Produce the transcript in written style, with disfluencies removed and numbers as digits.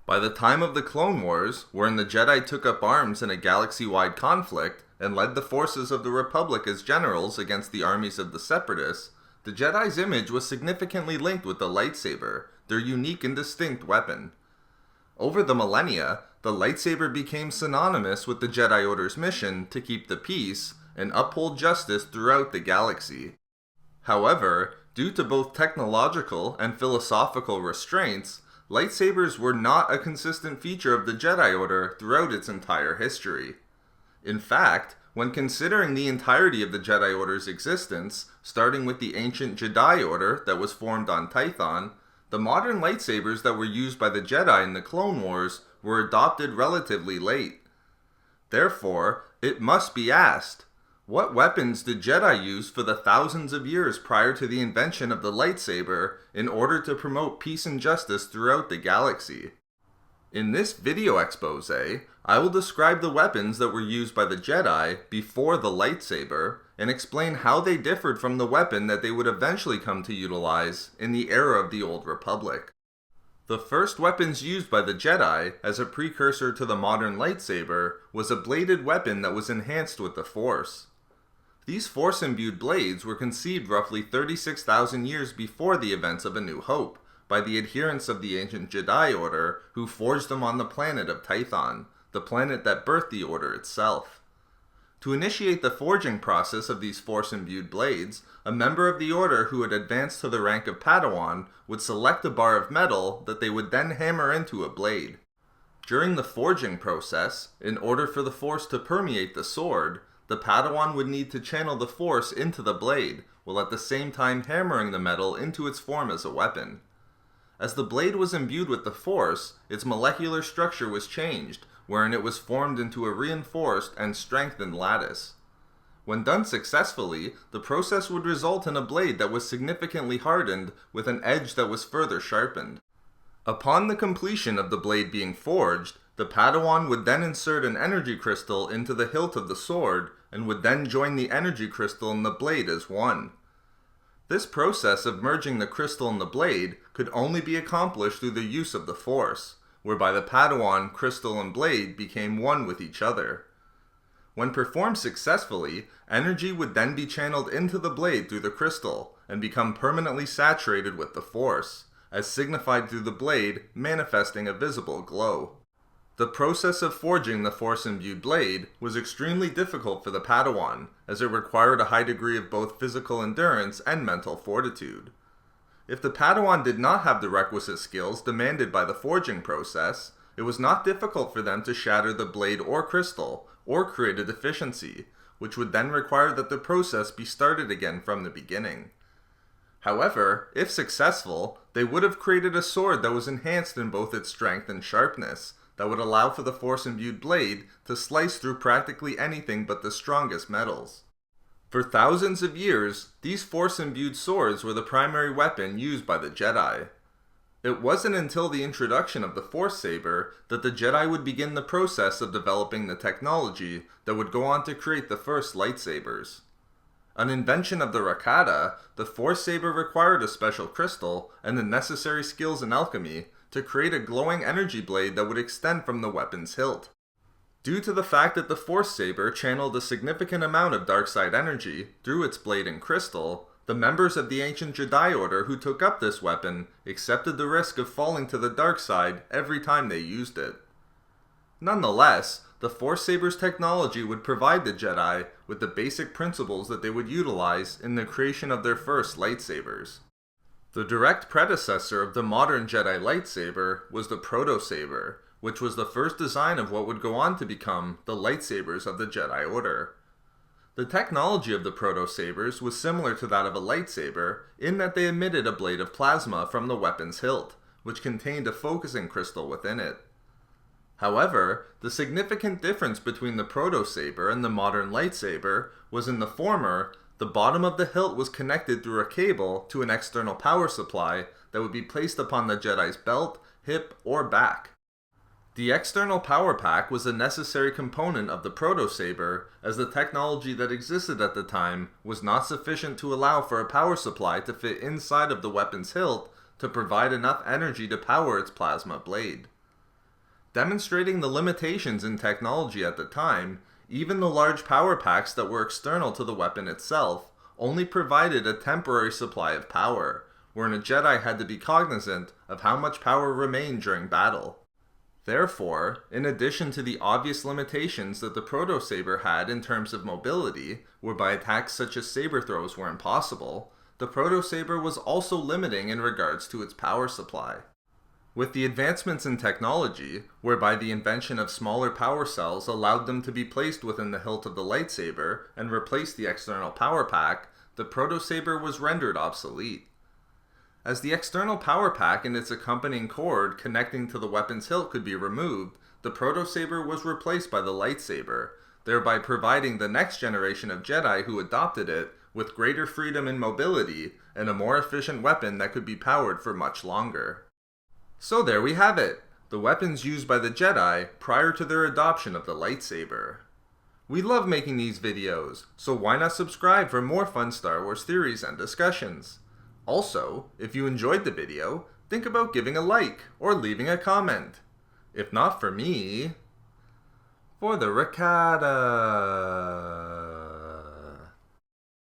By the time of the Clone Wars, wherein the Jedi took up arms in a galaxy-wide conflict and led the forces of the Republic as generals against the armies of the Separatists, the Jedi's image was significantly linked with the lightsaber, their unique and distinct weapon. Over the millennia, the lightsaber became synonymous with the Jedi Order's mission to keep the peace and uphold justice throughout the galaxy. However, due to both technological and philosophical restraints, lightsabers were not a consistent feature of the Jedi Order throughout its entire history. In fact, when considering the entirety of the Jedi Order's existence, starting with the ancient Jedi Order that was formed on Tython, the modern lightsabers that were used by the Jedi in the Clone Wars were adopted relatively late. Therefore, it must be asked, what weapons did Jedi use for the thousands of years prior to the invention of the lightsaber in order to promote peace and justice throughout the galaxy? In this video expose, I will describe the weapons that were used by the Jedi before the lightsaber and explain how they differed from the weapon that they would eventually come to utilize in the era of the Old Republic. The first weapons used by the Jedi as a precursor to the modern lightsaber was a bladed weapon that was enhanced with the Force. These Force-imbued blades were conceived roughly 36,000 years before the events of A New Hope by the adherents of the ancient Jedi Order who forged them on the planet of Tython, the planet that birthed the Order itself. To initiate the forging process of these Force-imbued blades, a member of the Order who had advanced to the rank of Padawan would select a bar of metal that they would then hammer into a blade. During the forging process, in order for the Force to permeate the sword, the Padawan would need to channel the Force into the blade, while at the same time hammering the metal into its form as a weapon. As the blade was imbued with the Force, its molecular structure was changed, wherein it was formed into a reinforced and strengthened lattice. When done successfully, the process would result in a blade that was significantly hardened with an edge that was further sharpened. Upon the completion of the blade being forged, the Padawan would then insert an energy crystal into the hilt of the sword and would then join the energy crystal and the blade as one. This process of merging the crystal and the blade could only be accomplished through the use of the Force, whereby the Padawan, crystal, and blade became one with each other. When performed successfully, energy would then be channeled into the blade through the crystal and become permanently saturated with the Force, as signified through the blade manifesting a visible glow. The process of forging the Force-imbued blade was extremely difficult for the Padawan, as it required a high degree of both physical endurance and mental fortitude. If the Padawan did not have the requisite skills demanded by the forging process, it was not difficult for them to shatter the blade or crystal, or create a deficiency, which would then require that the process be started again from the beginning. However, if successful, they would have created a sword that was enhanced in both its strength and sharpness, that would allow for the Force-imbued blade to slice through practically anything but the strongest metals. For thousands of years, these Force-imbued swords were the primary weapon used by the Jedi. It wasn't until the introduction of the Force Saber that the Jedi would begin the process of developing the technology that would go on to create the first lightsabers. An invention of the Rakata, the Force Saber required a special crystal and the necessary skills in alchemy to create a glowing energy blade that would extend from the weapon's hilt. Due to the fact that the Force Saber channeled a significant amount of dark side energy through its blade and crystal, the members of the ancient Jedi Order who took up this weapon accepted the risk of falling to the dark side every time they used it. Nonetheless, the Force Saber's technology would provide the Jedi with the basic principles that they would utilize in the creation of their first lightsabers. The direct predecessor of the modern Jedi lightsaber was the Proto-Saber, which was the first design of what would go on to become the lightsabers of the Jedi Order. The technology of the Proto-Sabers was similar to that of a lightsaber in that they emitted a blade of plasma from the weapon's hilt, which contained a focusing crystal within it. However, the significant difference between the Proto-Saber and the modern lightsaber was in the former, the bottom of the hilt was connected through a cable to an external power supply that would be placed upon the Jedi's belt, hip, or back. The external power pack was a necessary component of the Proto-Saber, as the technology that existed at the time was not sufficient to allow for a power supply to fit inside of the weapon's hilt to provide enough energy to power its plasma blade. Demonstrating the limitations in technology at the time, even the large power packs that were external to the weapon itself only provided a temporary supply of power, wherein a Jedi had to be cognizant of how much power remained during battle. Therefore, in addition to the obvious limitations that the proto-saber had in terms of mobility, whereby attacks such as saber throws were impossible, the proto-saber was also limiting in regards to its power supply. With the advancements in technology, whereby the invention of smaller power cells allowed them to be placed within the hilt of the lightsaber and replace the external power pack, the proto-saber was rendered obsolete. As the external power pack and its accompanying cord connecting to the weapon's hilt could be removed, the proto-saber was replaced by the lightsaber, thereby providing the next generation of Jedi who adopted it with greater freedom and mobility and a more efficient weapon that could be powered for much longer. So there we have it, the weapons used by the Jedi prior to their adoption of the lightsaber. We love making these videos, so why not subscribe for more fun Star Wars theories and discussions? Also, if you enjoyed the video, think about giving a like or leaving a comment. If not for me, for the Ricotta.